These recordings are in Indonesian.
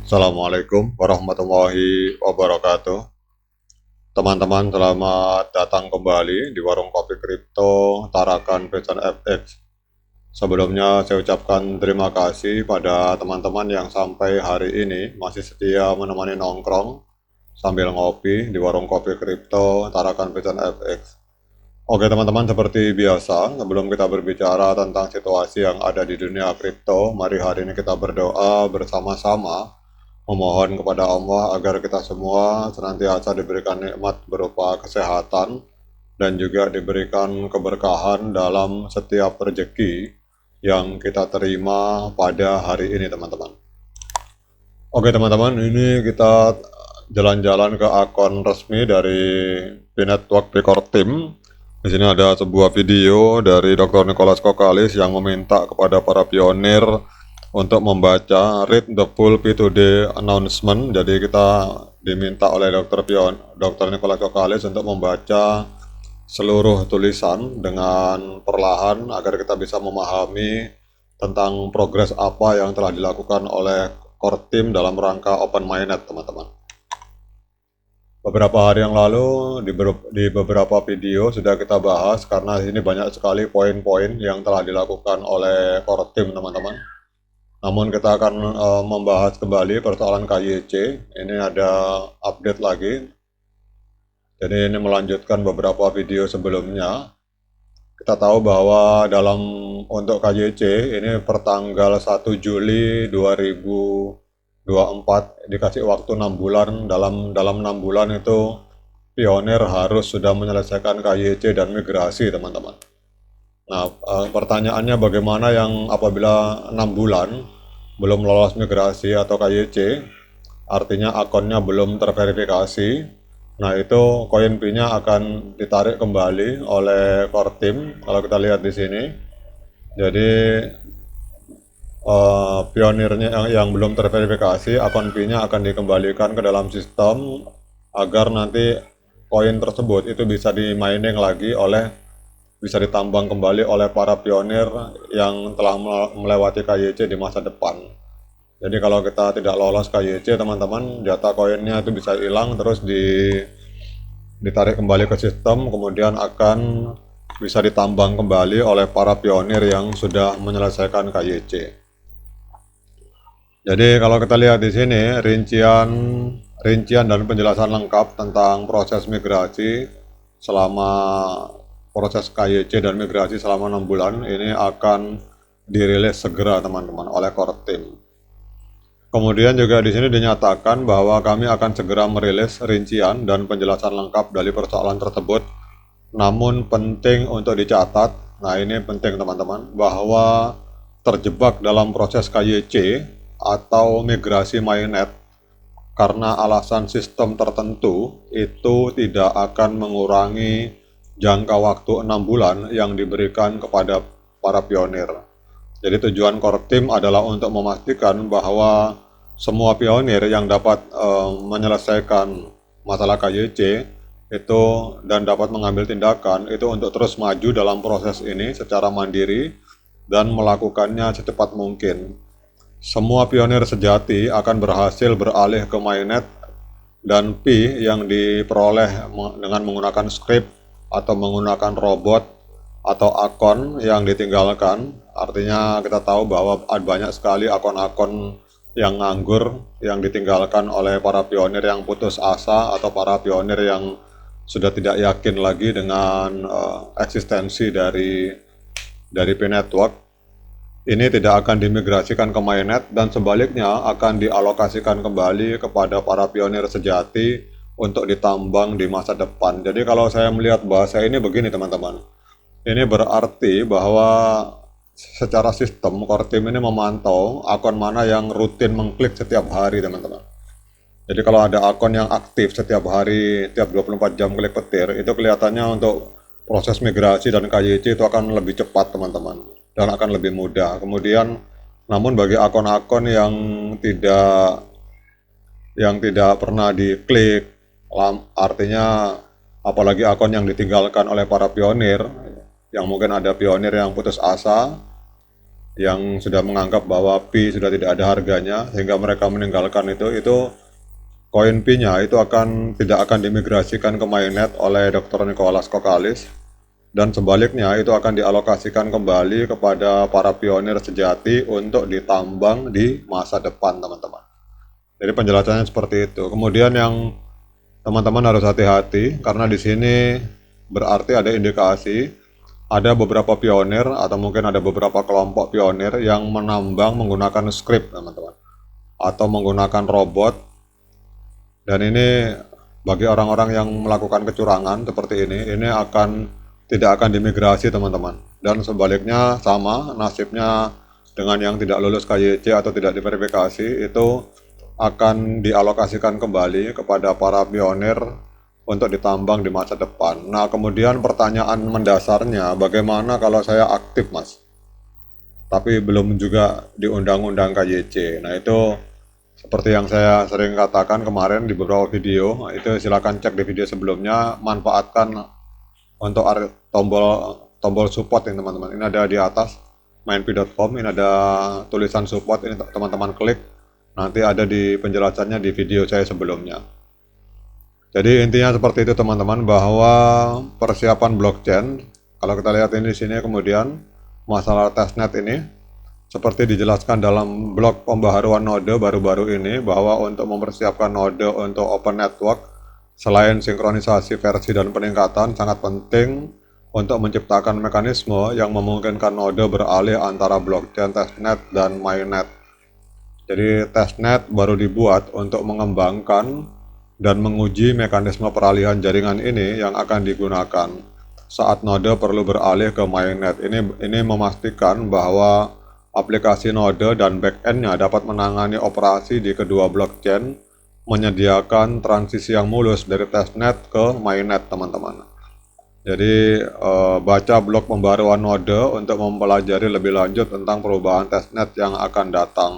Assalamualaikum warahmatullahi wabarakatuh. Teman-teman, selamat datang kembali di warung kopi kripto Tarakan Pecan FX. Sebelumnya saya ucapkan terima kasih pada teman-teman yang sampai hari ini masih setia menemani nongkrong sambil ngopi di warung kopi kripto Tarakan Pecan FX. Oke teman-teman, seperti biasa, sebelum kita berbicara tentang situasi yang ada di dunia kripto, mari hari ini kita berdoa bersama-sama memohon kepada Allah agar kita semua senantiasa diberikan nikmat berupa kesehatan dan juga diberikan keberkahan dalam setiap rezeki yang kita terima pada hari ini teman-teman. Oke teman-teman, ini kita jalan-jalan ke akun resmi dari P-Network Record Team. Di sini ada sebuah video dari Dr. Nicholas Kokalis yang meminta kepada para pionir untuk membaca read the full P2D announcement. Jadi kita diminta oleh Dr. Nicholas Kokalis untuk membaca seluruh tulisan dengan perlahan agar kita bisa memahami tentang progres apa yang telah dilakukan oleh core team dalam rangka open mainnet teman-teman. Beberapa hari yang lalu di beberapa video sudah kita bahas karena ini banyak sekali poin-poin yang telah dilakukan oleh core team teman-teman. Namun kita akan membahas kembali persoalan KYC. Ini ada update lagi. Jadi ini melanjutkan beberapa video sebelumnya. Kita tahu bahwa untuk KYC ini pertanggal 1 Juli 2024 dikasih waktu 6 bulan. Dalam 6 bulan itu pionir harus sudah menyelesaikan KYC dan migrasi teman-teman. Nah, pertanyaannya bagaimana yang apabila 6 bulan belum lolos migrasi atau KYC, artinya akunnya belum terverifikasi. Nah, itu koin P-nya akan ditarik kembali oleh core team. Kalau kita lihat di sini, jadi pionirnya yang belum terverifikasi, akun P-nya akan dikembalikan ke dalam sistem agar nanti koin tersebut itu bisa di-mining lagi bisa ditambang kembali oleh para pionir yang telah melewati KYC di masa depan. Jadi kalau kita tidak lolos KYC teman-teman, jatah koinnya itu bisa hilang terus ditarik kembali ke sistem, kemudian akan bisa ditambang kembali oleh para pionir yang sudah menyelesaikan KYC. Jadi kalau kita lihat di sini rincian dan penjelasan lengkap tentang proses migrasi selama proses KYC dan migrasi selama 6 bulan ini akan dirilis segera teman-teman oleh core team. Kemudian juga di sini dinyatakan bahwa kami akan segera merilis rincian dan penjelasan lengkap dari persoalan tersebut. Namun penting untuk dicatat, nah ini penting teman-teman, bahwa terjebak dalam proses KYC atau migrasi mainnet karena alasan sistem tertentu itu tidak akan mengurangi jangka waktu 6 bulan yang diberikan kepada para pionir. Jadi tujuan core team adalah untuk memastikan bahwa semua pionir yang dapat menyelesaikan masalah KYC itu dan dapat mengambil tindakan itu untuk terus maju dalam proses ini secara mandiri dan melakukannya secepat mungkin. Semua pionir sejati akan berhasil beralih ke mainnet dan P yang diperoleh dengan menggunakan script atau menggunakan robot atau akun yang ditinggalkan. Artinya kita tahu bahwa ada banyak sekali akun-akun yang nganggur yang ditinggalkan oleh para pionir yang putus asa atau para pionir yang sudah tidak yakin lagi dengan eksistensi dari P-Network. Ini tidak akan dimigrasikan ke mainnet dan sebaliknya akan dialokasikan kembali kepada para pionir sejati untuk ditambang di masa depan. Jadi kalau saya melihat bahasa ini begini teman-teman, ini berarti bahwa secara sistem core team ini memantau akun mana yang rutin mengklik setiap hari teman-teman. Jadi kalau ada akun yang aktif setiap hari, tiap 24 jam klik petir, itu kelihatannya untuk proses migrasi dan KYC itu akan lebih cepat teman-teman dan akan lebih mudah. Kemudian namun bagi akun-akun yang tidak pernah diklik, artinya apalagi akun yang ditinggalkan oleh para pionir, yang mungkin ada pionir yang putus asa, yang sudah menganggap bahwa Pi sudah tidak ada harganya sehingga mereka meninggalkan itu koin Pi-nya itu tidak akan dimigrasikan ke mainnet oleh Dr. Nicholas Kokalis, dan sebaliknya itu akan dialokasikan kembali kepada para pionir sejati untuk ditambang di masa depan, teman-teman. Jadi penjelasannya seperti itu. Kemudian yang teman-teman harus hati-hati karena di sini berarti ada indikasi ada beberapa pionir atau mungkin ada beberapa kelompok pionir yang menambang menggunakan script, teman-teman, atau menggunakan robot. Dan ini bagi orang-orang yang melakukan kecurangan seperti ini tidak akan dimigrasi, teman-teman. Dan sebaliknya sama nasibnya dengan yang tidak lulus KYC atau tidak diverifikasi, itu akan dialokasikan kembali kepada para pionir untuk ditambang di masa depan. Nah, kemudian pertanyaan mendasarnya, bagaimana kalau saya aktif, Mas? Tapi belum juga di undang-undang KYC. Nah, itu seperti yang saya sering katakan kemarin di beberapa video, itu silakan cek di video sebelumnya, manfaatkan untuk tombol support ini, teman-teman. Ini ada di atas mainpi.com, ini ada tulisan support, ini teman-teman klik, nanti ada di penjelasannya di video saya sebelumnya. Jadi intinya seperti itu, teman-teman, bahwa persiapan blockchain, kalau kita lihat ini di sini, kemudian masalah testnet ini seperti dijelaskan dalam blog pembaharuan node baru-baru ini, bahwa untuk mempersiapkan node untuk open network, selain sinkronisasi versi dan peningkatan, sangat penting untuk menciptakan mekanisme yang memungkinkan node beralih antara blockchain testnet dan mainnet. Jadi testnet baru dibuat untuk mengembangkan dan menguji mekanisme peralihan jaringan ini yang akan digunakan saat node perlu beralih ke mainnet. Ini memastikan bahwa aplikasi node dan backend-nya dapat menangani operasi di kedua blockchain, menyediakan transisi yang mulus dari testnet ke mainnet, teman-teman. Jadi baca blog pembaruan node untuk mempelajari lebih lanjut tentang perubahan testnet yang akan datang.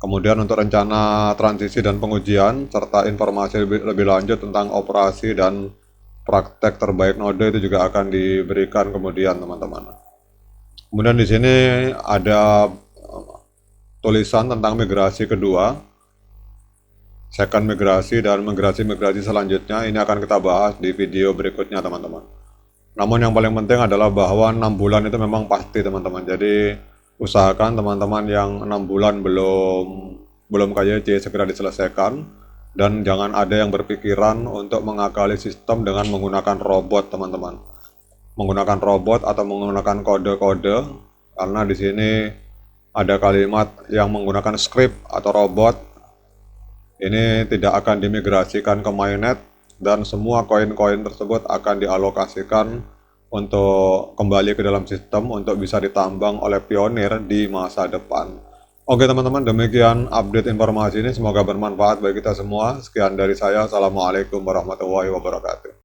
Kemudian untuk rencana transisi dan pengujian, serta informasi lebih lanjut tentang operasi dan praktek terbaik node itu juga akan diberikan kemudian, teman-teman. Kemudian di sini ada tulisan tentang migrasi kedua, second migrasi, dan migrasi selanjutnya. Ini akan kita bahas di video berikutnya, teman-teman. Namun yang paling penting adalah bahwa 6 bulan itu memang pasti, teman-teman. Jadi usahakan teman-teman yang 6 bulan belum KYC segera diselesaikan, dan jangan ada yang berpikiran untuk mengakali sistem dengan menggunakan robot, teman-teman. Menggunakan robot atau menggunakan kode-kode, karena di sini ada kalimat yang menggunakan script atau robot. Ini tidak akan dimigrasikan ke mainnet, dan semua koin-koin tersebut akan dialokasikan untuk kembali ke dalam sistem untuk bisa ditambang oleh pionir di masa depan. Oke, teman-teman, demikian update informasi ini, semoga bermanfaat bagi kita semua. Sekian dari saya, assalamualaikum warahmatullahi wabarakatuh.